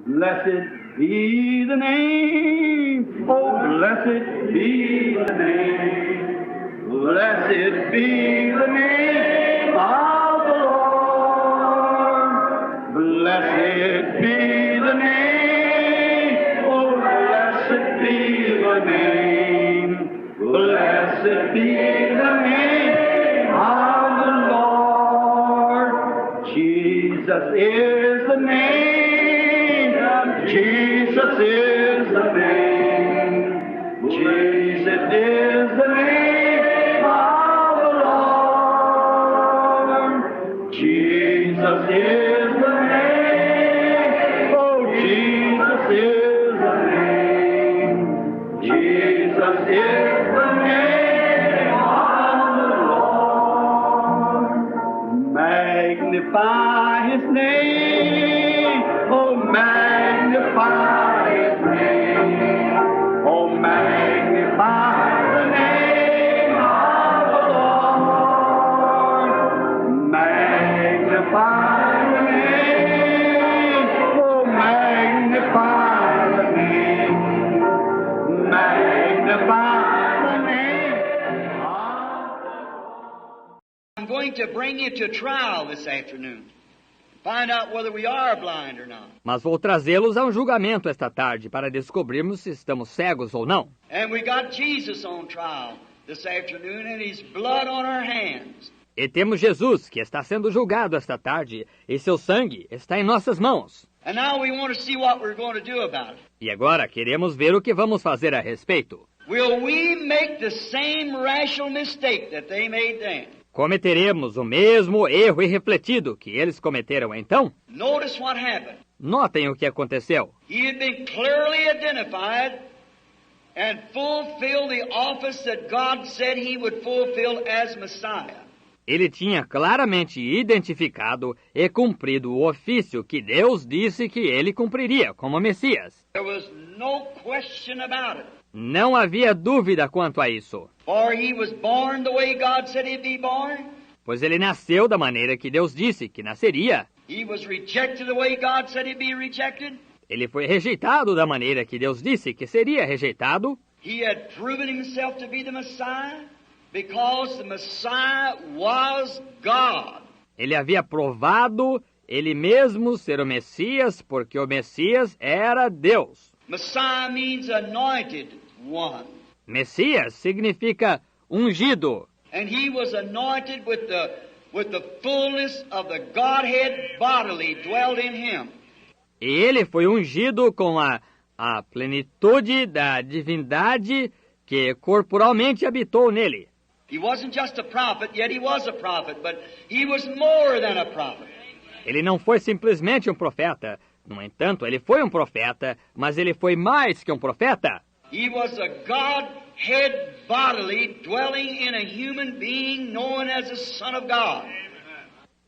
Blessed be the name, oh blessed be the name, blessed be the name of the Lord, blessed be the name, oh blessed be the name, blessed be the name of the Lord. Jesus is the name. Jesus is the name. Jesus is the name of the Lord. Jesus is the name. Oh, Jesus is the name. Jesus is the name of the Lord. Magnify His name. Oh, magnify His name. Oh, magnify the name of the Lord. Magnify the name. Oh, magnify the name. Magnify the name of the Lord. I'm going to bring you to trial this afternoon. Find out whether we are blind or not. Mas vou trazê-los a um julgamento esta tarde para descobrirmos se estamos cegos ou não. And we got Jesus on trial this afternoon and His blood on our hands. E temos Jesus, que está sendo julgado esta tarde, e seu sangue está em nossas mãos. And now we want to see what we're going to do about it. E agora queremos ver o que vamos fazer a respeito. Will we make the same rational mistake that they made then? Cometeremos o mesmo erro irrefletido que eles cometeram então? Notice what happened. Notem o que aconteceu. He had been clearly identified and fulfilled the office that God said He would fulfill as Messiah. Ele tinha claramente identificado e cumprido o ofício que Deus disse que ele cumpriria como Messias. There was no question about it. Não havia dúvida quanto a isso. For He was born the way God said He'd be born. Pois ele nasceu da maneira que Deus disse que nasceria. He was rejected the way God said He'd be rejected. Ele foi rejeitado da maneira que Deus disse que seria rejeitado. He had proven Himself to be the Messiah because the Messiah was God. Ele havia provado ele mesmo ser o Messias porque o Messias era Deus. Messiah means anointed one. Messias significa ungido. And He was anointed with the fullness of the Godhead bodily dwelled in Him. E ele foi ungido com a plenitude da divindade que corporalmente habitou nele. He wasn't just a prophet, yet He was a prophet, but He was more than a prophet. Ele não foi simplesmente um profeta. No entanto, ele foi um profeta, mas ele foi mais que um profeta. He was a Godhead bodily dwelling in a human being known as the Son of God.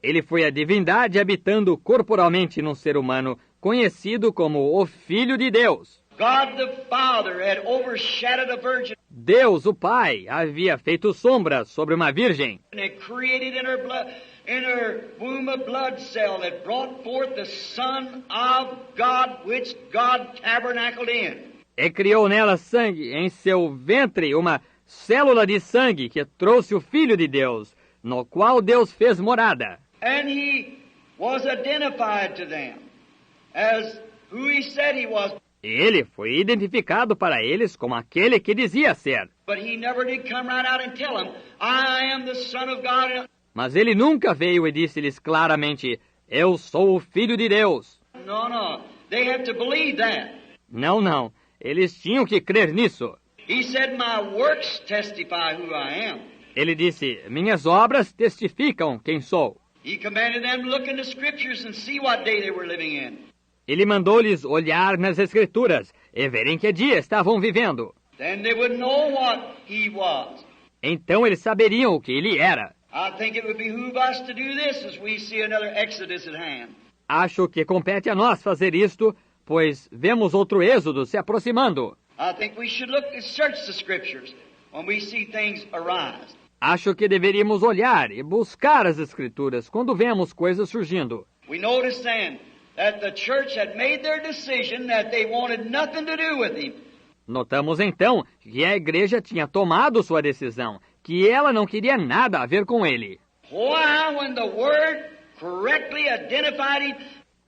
Ele foi a divindade habitando corporalmente num ser humano conhecido como o Filho de Deus. God the Father had overshadowed a virgin. Deus, o Pai, havia feito sombra sobre uma virgem. And had created in her womb a blood cell that brought forth the Son of God, which God tabernacled in. E criou nela sangue, em seu ventre, uma célula de sangue que trouxe o Filho de Deus, no qual Deus fez morada. And He was identified to them as who He said He was. E ele foi identificado para eles como aquele que dizia ser. But He never did come right out and tell them, I am the Son of God. Mas ele nunca veio e disse-lhes claramente, eu sou o Filho de Deus. No. They have to believe that. Não. Eles tinham que crer nisso. He said, my works testify who I am. Ele disse, minhas obras testificam quem sou. He commanded them to look in the Scriptures and see what day they were living in. Ele mandou-lhes olhar nas Escrituras e ver em que dia estavam vivendo. Then they would know what He was. Então eles saberiam o que ele era. I think it would behoove us to do this as we see another Exodus at hand. Acho que compete a nós fazer isto, pois vemos outro êxodo se aproximando. I think we should look and search the Scriptures when we see things arise. Acho que deveríamos olhar e buscar as Escrituras quando vemos coisas surgindo. We notice then that the church had made their decision that they wanted nothing to do with him. Notamos então que a igreja tinha tomado sua decisão, que ela não queria nada a ver com ele. Why, when the Word correctly identified him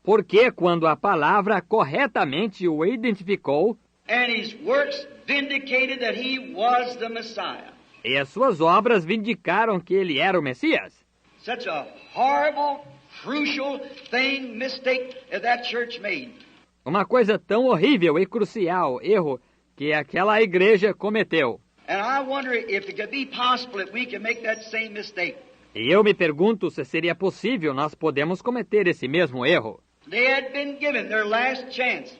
Porque quando a palavra corretamente o identificou and his works vindicated that he was the Messiah. e as suas obras vindicaram que ele era o Messias. Such a horrible, crucial mistake that church made. Uma coisa tão horrível e crucial, erro, que aquela igreja cometeu. And I wonder if it could be possible that we can make that same mistake. E eu me pergunto se seria possível nós podemos cometer esse mesmo erro. They had been given their last chance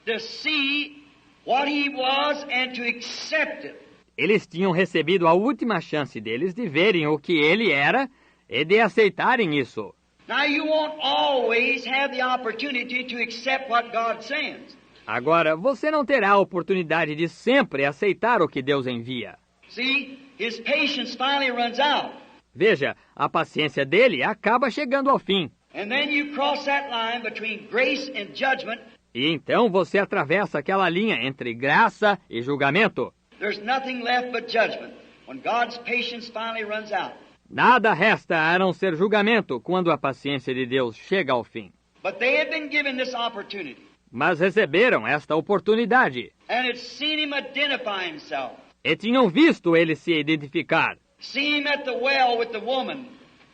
to see what he was and to accept it. Eles tinham recebido a última chance deles de verem o que ele era e de aceitarem isso. Now you won't always have the opportunity to accept what God sends. Agora, você não terá a oportunidade de sempre aceitar o que Deus envia. See, his patience finally runs out. Veja, a paciência dele acaba chegando ao fim. And then you cross that line between grace and judgment. E então você atravessa aquela linha entre graça e julgamento. There's nothing left but judgment when God's patience finally runs out. Nada resta a não ser julgamento quando a paciência de Deus chega ao fim. But they had been given this opportunity Mas receberam esta oportunidade and had seen him identify himself. e tinham visto ele se identificar. Seen him at the well with the woman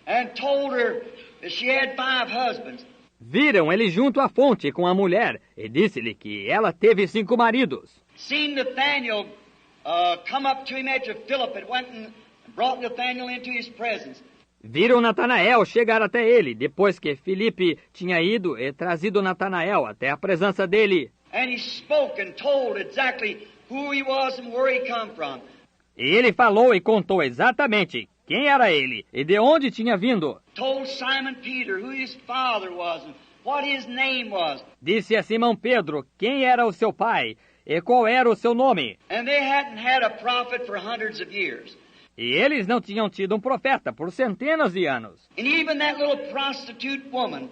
and told her that she had 5 husbands. Viram ele junto à fonte com a mulher e disse-lhe que ela teve 5 maridos. Seen Nathaniel come up to him after Philip had went and brought Nathaniel into his presence. Viram Natanael chegar até ele, depois que Filipe tinha ido e trazido Natanael até a presença dele. And he spoke and told exactly who he was and where he come from. E ele falou e contou exatamente quem era ele e de onde tinha vindo. Told Simon Peter who his father was and what his name was. Disse a Simão Pedro quem era o seu pai e qual era o seu nome. And they hadn't had a prophet for hundreds of years. E eles não tinham tido um profeta por centenas de anos. And even that little prostitute woman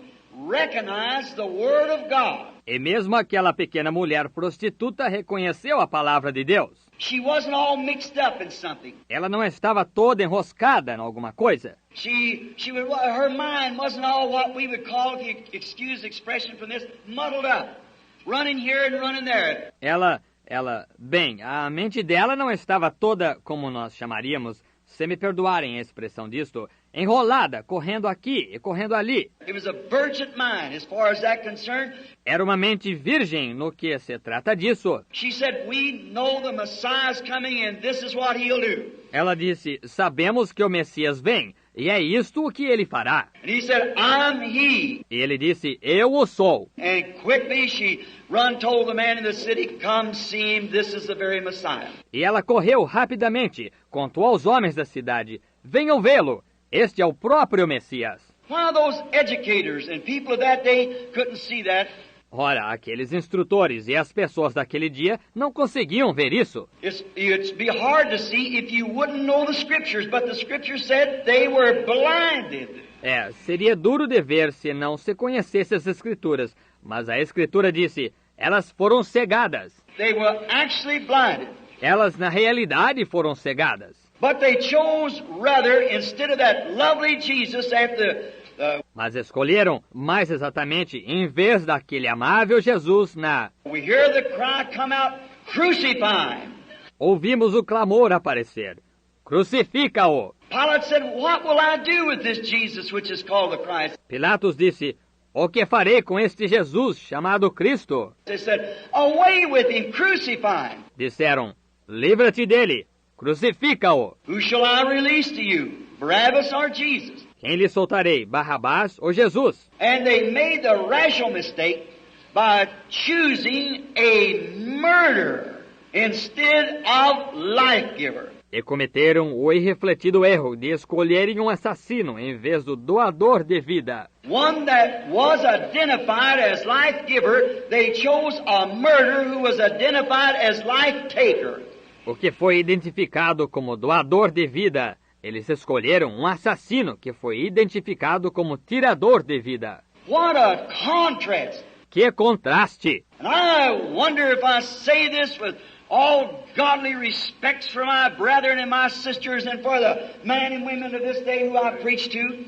recognized the Word of God. E mesmo aquela pequena mulher prostituta reconheceu a palavra de Deus. She wasn't all mixed up in something. Ela não estava toda enroscada em alguma coisa. Her mind wasn't all what we would call, if you excuse the expression from this, muddled up. Running here and running there. Bem, a mente dela não estava toda, como nós chamaríamos, se me perdoarem a expressão disto, enrolada, correndo aqui e correndo ali. It was a virgin mind as far as that concerned. Era uma mente virgem no que se trata disso. She said, we know the Messiah's coming and this is what he'll do. Ela disse, sabemos que o Messias vem, e é isto o que ele fará. And he said, I'm he. E ele disse, eu o sou. And quickly she told the man in the city, come see him, this is the very Messiah. E ela correu rapidamente, contou aos homens da cidade, venham vê-lo, este é o próprio Messias. Why those educators and people of that day couldn't see that? Ora, aqueles instrutores e as pessoas daquele dia não conseguiam ver isso. It'd be hard to see if you wouldn't know the Scriptures, but the Scriptures said they were blinded. Seria duro de ver se não se conhecesse as Escrituras, mas a Escritura disse, elas foram cegadas. They were actually blinded. Elas, na realidade, foram cegadas. But they chose rather, instead of that lovely Jesus after Mas escolheram, mais exatamente, em vez daquele amável Jesus we hear the cry come out, crucify him. Ouvimos o clamor aparecer. Crucifica-o! Pilate said, what will I do with this Jesus which is called the Christ? Pilatos disse, o que farei com este Jesus chamado Cristo? They said, away with him, crucify him. Disseram, livra-te dele, crucifica-o! Who shall I release to you, Barabbas or Jesus? Quem lhe soltarei, Barrabás ou Jesus? And they made the rational mistake by choosing a murderer instead of life-giver. E cometeram o irrefletido erro de escolherem um assassino em vez do doador de vida. One that was identified as life-giver, they chose a murderer who was identified as life-taker. O que foi identificado como doador de vida, eles escolheram um assassino que foi identificado como tirador de vida. What a contrast! Que contraste! And I wonder if I say this with all godly respects for my brethren and my sisters and for the men and women of this day who I preach to.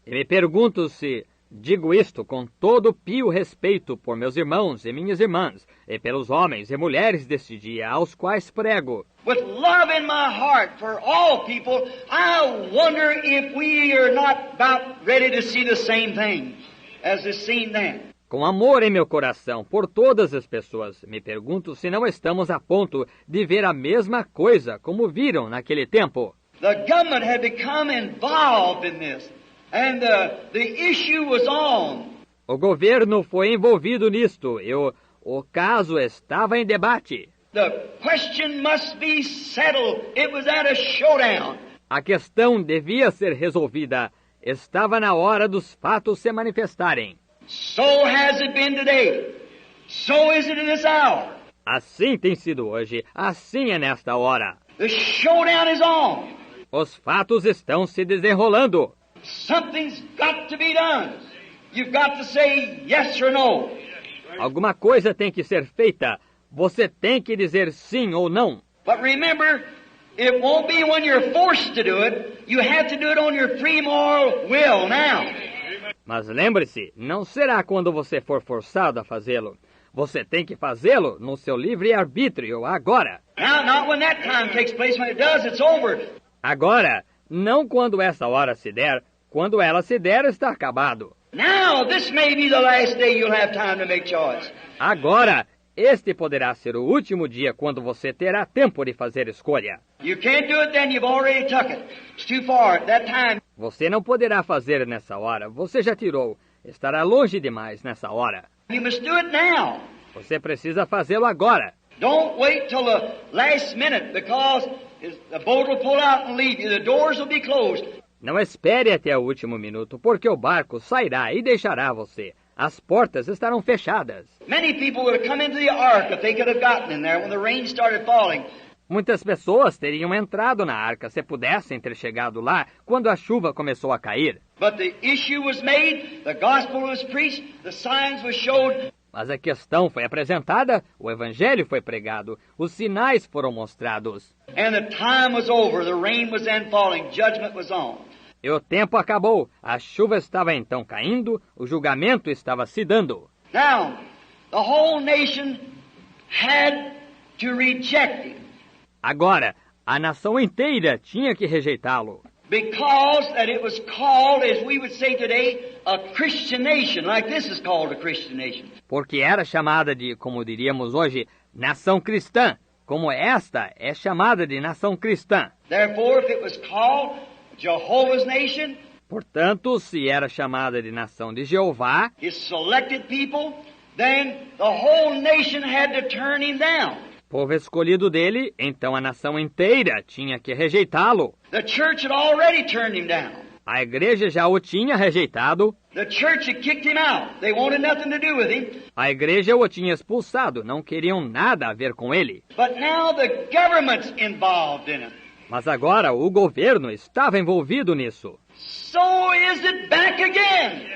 E me pergunto se digo isto com todo pio respeito por meus irmãos e minhas irmãs, e pelos homens e mulheres deste dia aos quais prego. With love in my heart for all people, I wonder if we are not about ready to see the same thing as is seen then. Com amor em meu coração por todas as pessoas, me pergunto se não estamos a ponto de ver a mesma coisa como viram naquele tempo. The government had become involved in this, and the issue was on. O governo foi envolvido nisto e o caso estava em debate. The question must be settled. It was at a showdown. A questão devia ser resolvida. Estava na hora dos fatos se manifestarem. So has it been today. So is it in this hour. Assim tem sido hoje, assim é nesta hora. The showdown is on. Os fatos estão se desenrolando. Something's got to be done. You've got to say yes or no. Alguma coisa tem que ser feita. Você tem que dizer sim ou não. But remember, it won't be when you're forced to do it. You have to do it on your free moral will now. Mas lembre-se, não será quando você for forçado a fazê-lo. Você tem que fazê-lo no seu livre-arbítrio agora. Now, not when that time takes place. When it does, it's over. Agora, não quando essa hora se der. Quando ela se der, está acabado. Now, this may be the last day you'll have time to make choice. Agora, este poderá ser o último dia quando você terá tempo de fazer escolha. You can't do it then, you've already took it. It's too far at that time. Você não poderá fazer nessa hora. Você já tirou. Estará longe demais nessa hora. You must do it now. Você precisa fazê-lo agora. Don't wait till the last minute, because the boat will pull out and leave you. The doors will be closed. Não espere até o último minuto, porque o barco sairá e deixará você. As portas estarão fechadas. Many people would have come into the ark if they could have gotten in there when the rain started falling. Muitas pessoas teriam entrado na arca se pudessem ter chegado lá quando a chuva começou a cair. But the issue was made, the gospel was preached, the signs were showed. Mas a questão foi apresentada, o evangelho foi pregado, os sinais foram mostrados. And the time was over, the rain was then falling, judgment was on. E o tempo acabou, a chuva estava então caindo, o julgamento estava se dando. Now, the whole nation had to reject him. Agora, a nação inteira tinha que rejeitá-lo. Because that it was called, as we would say today, a Christian nation, like this is called a Christian nation. Porque era chamada de, como diríamos hoje, nação cristã, como esta é chamada de nação cristã. Therefore, if it was called Jehovah's nation, portanto, se era chamada de nação de Jeová, his selected people, then the whole nation had to turn him down. Povo escolhido dele, então a nação inteira tinha que rejeitá-lo. The church had already turned him down. A igreja já o tinha rejeitado. The church had kicked him out. They wanted nothing to do with him. A igreja o tinha expulsado, não queriam nada a ver com ele. But now the government's involved in it. Mas agora o governo estava envolvido nisso. So is it back again.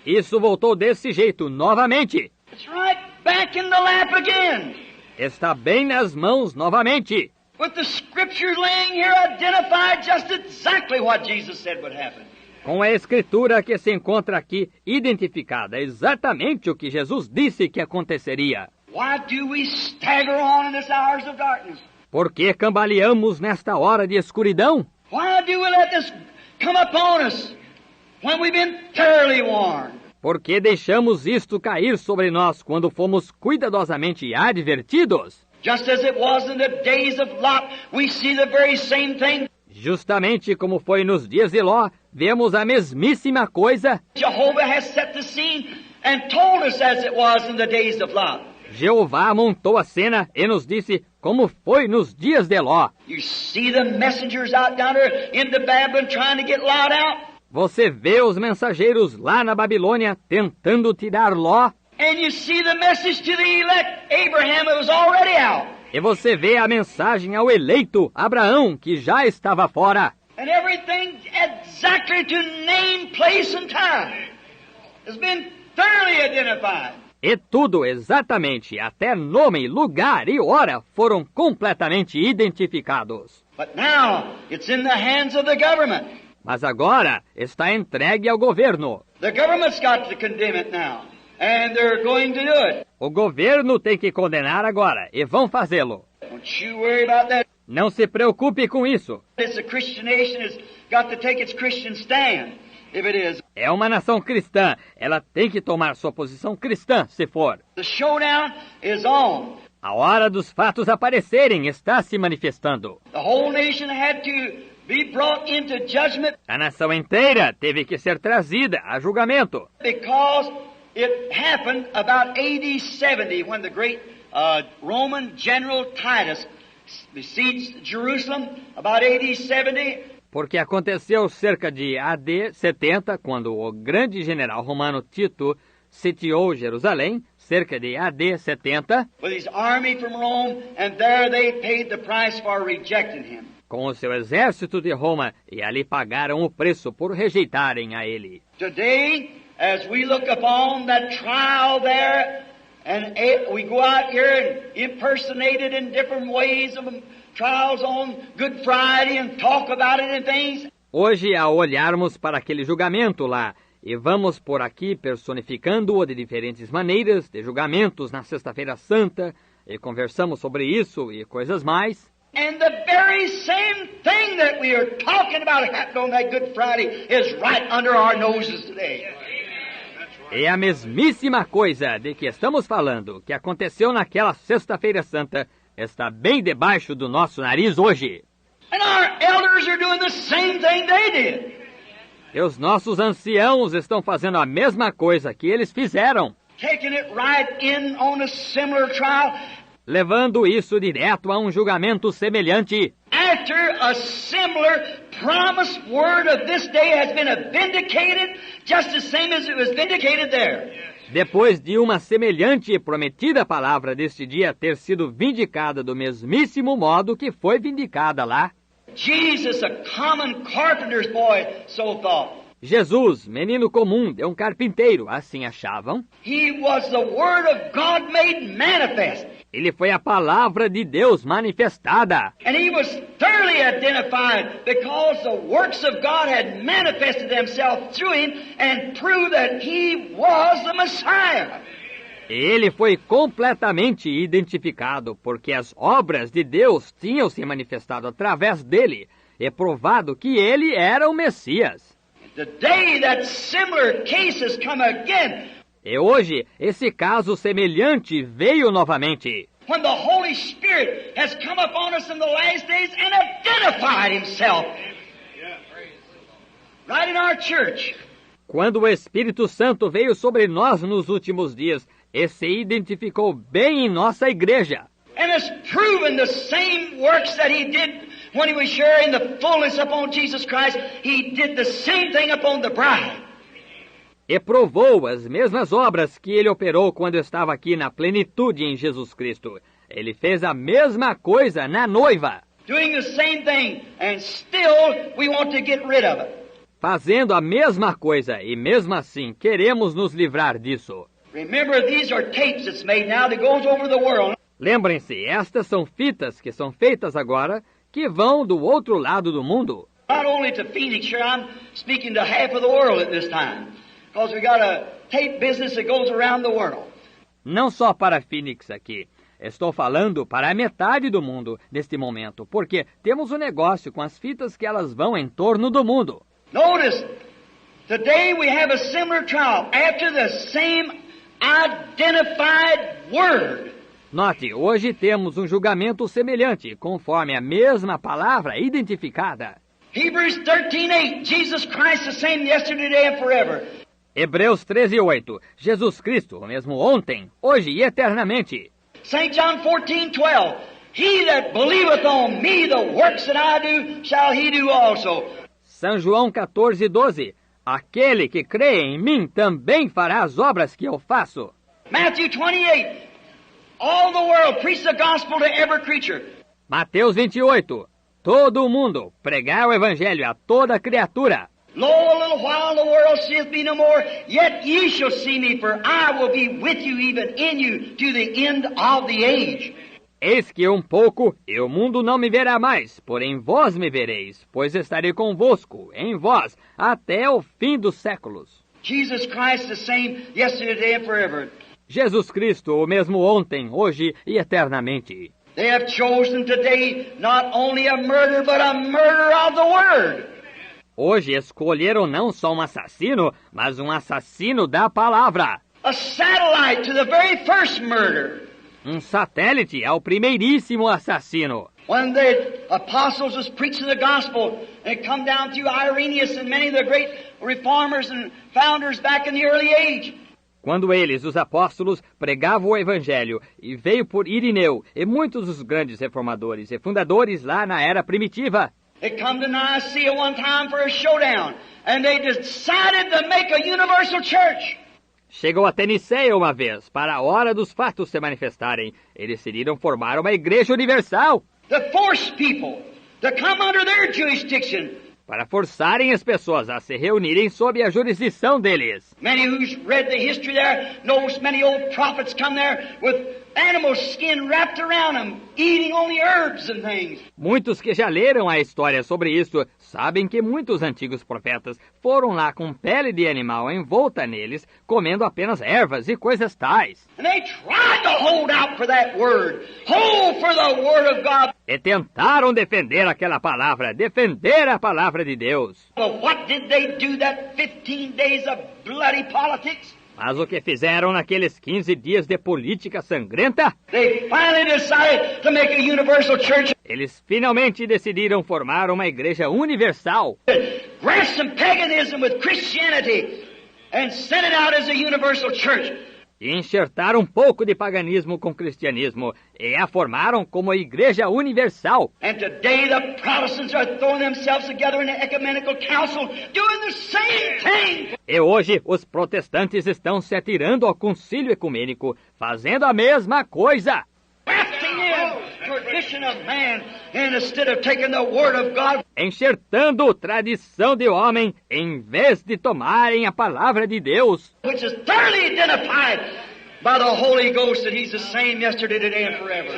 Isso voltou desse jeito novamente. It's right back in the lap again. Está bem nas mãos novamente. With the scriptures laying here identified just exactly what Jesus said would happen. Com a escritura que se encontra aqui identificada exatamente o que Jesus disse que aconteceria. Why do we stagger on in this hours of darkness? Por que cambaleamos nesta hora de escuridão? Why do we let this come upon us when we've been thoroughly warned? Por que deixamos isto cair sobre nós quando fomos cuidadosamente advertidos? Just as it was in the days of Lot, we see the very same thing. Justamente como foi nos dias de Ló, vemos a mesmíssima coisa. Jehovah has set the scene and told us as it was in the days of Lot. Jeová montou a cena e nos disse como foi nos dias de Ló. You see the messengers out down there into Babylon trying to get Lot out? Você vê os mensageiros lá na Babilônia tentando tirar Ló. And you see the message to the elect Abraham, it was already out. E você vê a mensagem ao eleito Abraão, que já estava fora. And everything exactly to name, place, and time has been thoroughly identified. E tudo exatamente, até nome, lugar e hora, foram completamente identificados. But now it's in the hands of the government. Mas agora está entregue ao governo. The government's got to condemn it now, and they're going to do it. O governo tem que condenar agora, e vão fazê-lo. Don't you worry about that. Não se preocupe com isso. It's a Christian nation has got to take its Christian stand, if it is. É uma nação cristã. Ela tem que tomar sua posição cristã, se for. The showdown is on. A hora dos fatos aparecerem está se manifestando. The whole nation had to be brought into judgment A nação inteira teve que ser trazida a julgamento. because it happened about AD 70 when the great Roman general Titus besieged Jerusalem, about AD 70. Porque aconteceu cerca de AD 70, quando o grande general romano Tito sitiou Jerusalém, cerca de AD 70, with his army from Rome, and there they paid the price for rejecting him. com o seu exército de Roma, e ali pagaram o preço por rejeitarem a ele. Today, as we look upon that trial there, and we go out here and impersonate it in different ways of trials on Good Friday and talk about it and things. Hoje, ao olharmos para aquele julgamento lá, e vamos por aqui personificando-o de diferentes maneiras, de julgamentos na Sexta-feira Santa, e conversamos sobre isso e coisas mais. And the very same thing that we are talking about happened on that Good Friday is right under our noses today. É a mesmíssima coisa de que estamos falando, que aconteceu naquela Sexta-feira Santa, está bem debaixo do nosso nariz hoje. And our elders are doing the same thing they did. E os nossos anciãos estão fazendo a mesma coisa que eles fizeram, Taking it right in on a similar trial levando isso direto a um julgamento semelhante, after a similar promised word of this day has been vindicated just the same as it was vindicated there. depois de uma semelhante e prometida palavra deste dia ter sido vindicada do mesmíssimo modo que foi vindicada lá. Jesus, a common carpenter's boy, so thought. Jesus, menino comum de um carpinteiro, assim achavam. He was the Word of God made manifest. Ele foi a palavra de Deus manifestada. And he was thoroughly identified because the works of God had manifested themselves through him and proved that he was the Messiah. Ele foi completamente identificado, porque as obras de Deus tinham se manifestado através dele, e provado que ele era o Messias. Today that similar case has come again. E hoje, esse caso semelhante veio novamente. When the Holy Spirit has come upon us in the last days and identified himself. Right in our church. Quando o Espírito Santo veio sobre nós nos últimos dias e se identificou bem em nossa igreja. And has proven the same works that he did when he was sharing the fullness upon Jesus Christ. He did the same thing upon the bride. E provou as mesmas obras que ele operou quando estava aqui na plenitude em Jesus Cristo. Ele fez a mesma coisa na noiva. Doing the same thing, and still we want to get rid of it. Fazendo a mesma coisa, e mesmo assim queremos nos livrar disso. Remember, these are tapes that's made now that goes over the world. Lembrem-se, estas são fitas que são feitas agora, que vão do outro lado do mundo. Not only to Phoenix, here I'm speaking to half of the world at this time. Because we got a tape business that goes around the world. Não só para Phoenix aqui. Estou falando para a metade do mundo neste momento, porque temos um negócio com as fitas que elas vão em torno do mundo. Notice, today we have a similar trial after the same identified word. Note, hoje temos um julgamento semelhante, conforme a mesma palavra identificada. Hebrews 13:8, Jesus Christ the same yesterday, today, and forever. Hebreus 13:8, Jesus Cristo, o mesmo ontem, hoje e eternamente. St. John 14:12, he that believeth on me, the works that I do, shall he do also. São João 14:12, aquele que crê em mim também fará as obras que eu faço. Matthew 28, all the world preach the gospel to every creature. Mateus 28, todo o mundo, pregar o evangelho a toda criatura. Lo, a little while the world seeth me no more, yet ye shall see me, for I will be with you, even in you, to the end of the age. Eis que um pouco, e o mundo não me verá mais, porém vós me vereis, pois estarei convosco, em vós, até o fim dos séculos. Jesus Christ the same yesterday, today, and forever. Jesus Cristo, o mesmo ontem, hoje e eternamente. They have chosen today not only a murderer, but a murderer of the Word. Hoje escolheram não só um assassino, mas um assassino da palavra. A satellite to the very first murder. Um satélite ao primeiríssimo assassino. When the apostles was preaching the gospel, and it come down through Irenaeus and many of the great reformers and founders back in the early age. Quando eles, os apóstolos, pregavam o evangelho, e veio por Irineu, e muitos dos grandes reformadores e fundadores lá na era primitiva. They come to Nicaea one time for a showdown, and they decided to make a universal church. Chegou até Niceia uma vez, para a hora dos fatos se manifestarem, e decidiram formar uma igreja universal. To force people to come under their jurisdiction. Para forçarem as pessoas a se reunirem sob a jurisdição deles. Many who's read the history there knows many old prophets come there with animal skin wrapped around them, eating only herbs and things. Muitos que já leram a história sobre isso sabem que muitos antigos profetas foram lá com pele de animal envolta neles, comendo apenas ervas e coisas tais. And they tried to hold out for that word. Hold for the word of God. E tentaram defender aquela palavra, defender a palavra de Deus. But what did they do that 15 days of bloody politics? Mas o que fizeram naqueles 15 dias de política sangrenta? They finally decided to make a universal church. Eles finalmente decidiram formar uma igreja universal. Grasp some paganism with Christianity and send it out as a universal church. E enxertaram um pouco de paganismo com cristianismo e a formaram como igreja universal. And today the Protestants are throwing themselves together in the ecumenical council doing the same thing. E hoje os protestantes estão se atirando ao concílio ecumênico, fazendo a mesma coisa. Grafting in tradition of man instead of taking the word of God. Enxertando tradição de homem em vez de tomarem a palavra de Deus. Which is thoroughly identified by the Holy Ghost that He's the same yesterday, today, and forever.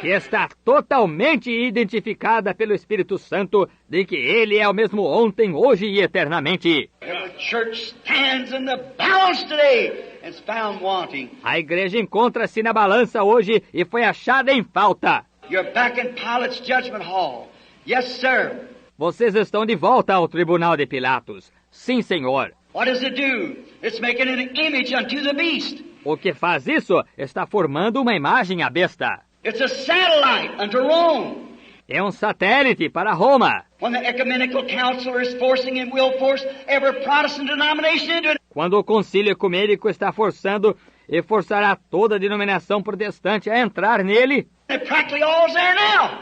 Que está totalmente identificada pelo Espírito Santo de que Ele é o mesmo ontem, hoje e eternamente. Every church stands in the balance today and is found wanting. A igreja encontra-se na balança hoje e foi achada em falta. You're back in Pilate's judgment hall. Yes, sir. Vocês estão de volta ao tribunal de Pilatos. Sim, senhor. What does it do? It's making an image unto the beast. O que faz isso? Está formando uma imagem à besta. It's a satellite unto Rome. É um satélite para Roma. When the ecumenical council is forcing and will force every Protestant denomination into it. Quando o concílio ecumênico está forçando e forçará toda a denominação protestante a entrar nele. And practically all's there now.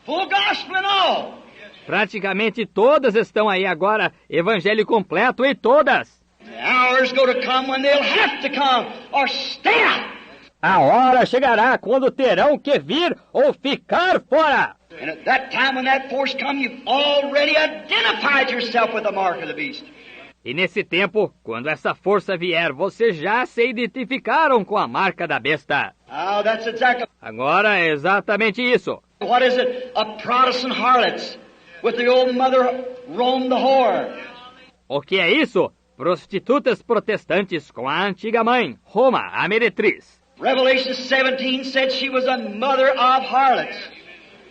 Full gospel and all. Praticamente todas estão aí agora, evangelho completo e todas. The hour's going to come when they'll have to come or stay out. A hora chegará quando terão que vir ou ficar fora. And at that time when that force comes, you've already identified yourself with the mark of the beast. E nesse tempo, quando essa força vier, vocês já se identificaram com a marca da besta. Oh, that's exactly. Agora é exatamente isso. What is it? A Protestant harlots with the old mother Rome the whore. O que é isso? Prostitutas protestantes com a antiga mãe, Roma, a meretriz. Revelation 17 said she was a mother of harlots.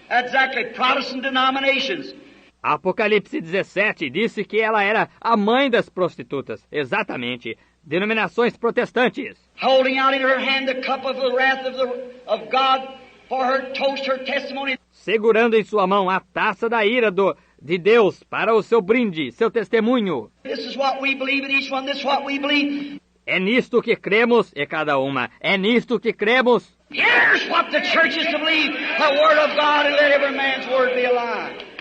Exactly, Protestant denominations. Apocalipse 17 disse que ela era a mãe das prostitutas. Exatamente. Denominações protestantes. Holding out in her hand the cup of the wrath of God for her toast, her testimony. Segurando em sua mão a taça da ira de Deus para o seu brinde, seu testemunho. This is what we believe in each one. This is what we believe. É nisto que cremos, e cada uma. É nisto que cremos. Here's what the church is to believe. The word of God, and let every man's word be a lie.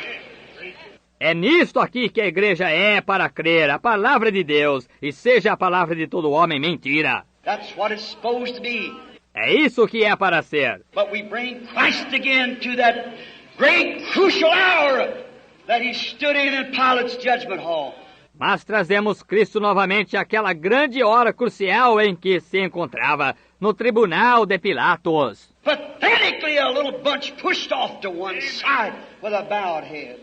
É nisto aqui que a igreja é para crer, a palavra de Deus, e seja a palavra de todo homem mentira. That's what it's supposed to be. É isso que é para ser. But we bring Christ again to that great crucial hour that he stood in Pilate's judgment hall. Mas trazemos Cristo novamente àquela grande hora crucial em que se encontrava no tribunal de Pilatos. Pathetically, a little bunch pushed off to one side with a bowed head.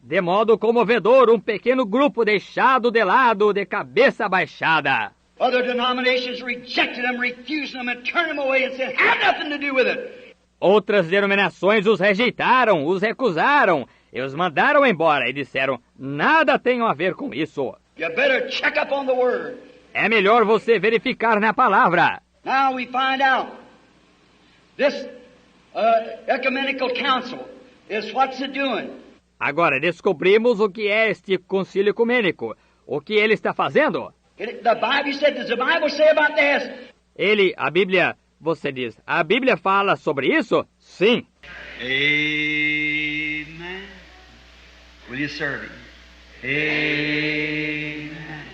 De modo comovedor, um pequeno grupo deixado de lado, de cabeça baixada. Other denominations rejected them, refused them, and turned them away and said, have nothing to do with it. Outras denominações os rejeitaram, os recusaram, e os mandaram embora e disseram, nada tenham a ver com isso. You better check up on the word. É melhor você verificar na palavra. Now we find out this ecumenical council is what's it doing? Agora descobrimos o que é este concílio ecumênico. O que ele está fazendo? The Bible said, does the Bible say about this? A Bíblia, você diz, a Bíblia fala sobre isso? Sim. Amen. Will you serve him? Amen.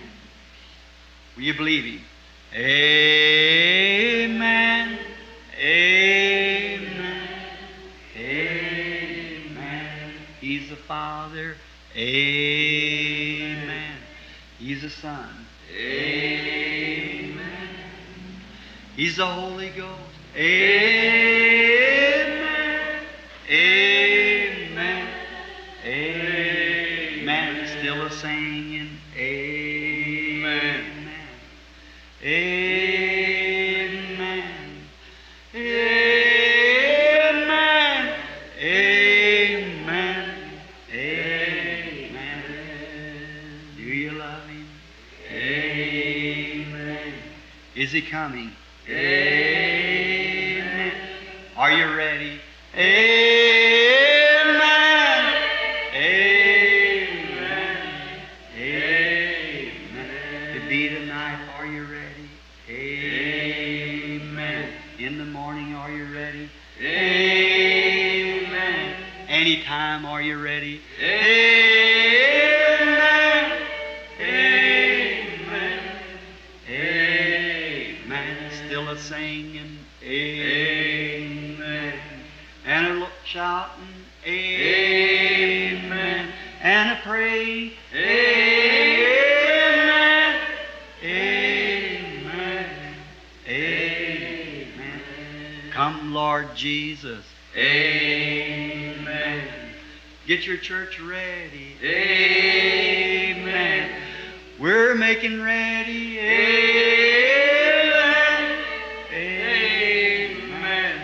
Will you believe him? Amen. Amen. Amen. He's the Father. Amen. He's the Son. Amen. He's the Holy Ghost. Amen. Amen. Amen. Still a singing. Amen. Amen. Amen. Amen. Amen. Do you love him? Amen. Is he coming? Amen. Are you ready? Amen. Amen. Amen. To be tonight, are you ready? Amen. In the morning, are you ready? Amen. Anytime, are you ready? Amen. Amen. Amen. Still a singing. Amen. And a shouting. Amen. And a praying. Amen. Amen. Amen. Come, Lord Jesus. Amen. Get your church ready. Amen. We're making ready. Amen. Amen.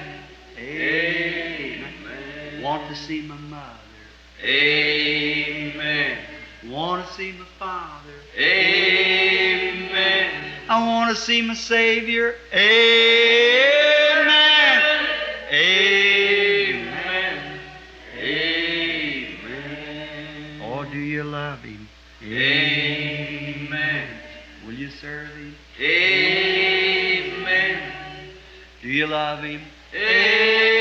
Amen. Want to see my mother. Amen. Want to see my father. Amen. I want to see my Savior. Amen. Amen. Amen. Oh, do you love him? Amen. Will you serve him? Amen. Do you love him? Amen.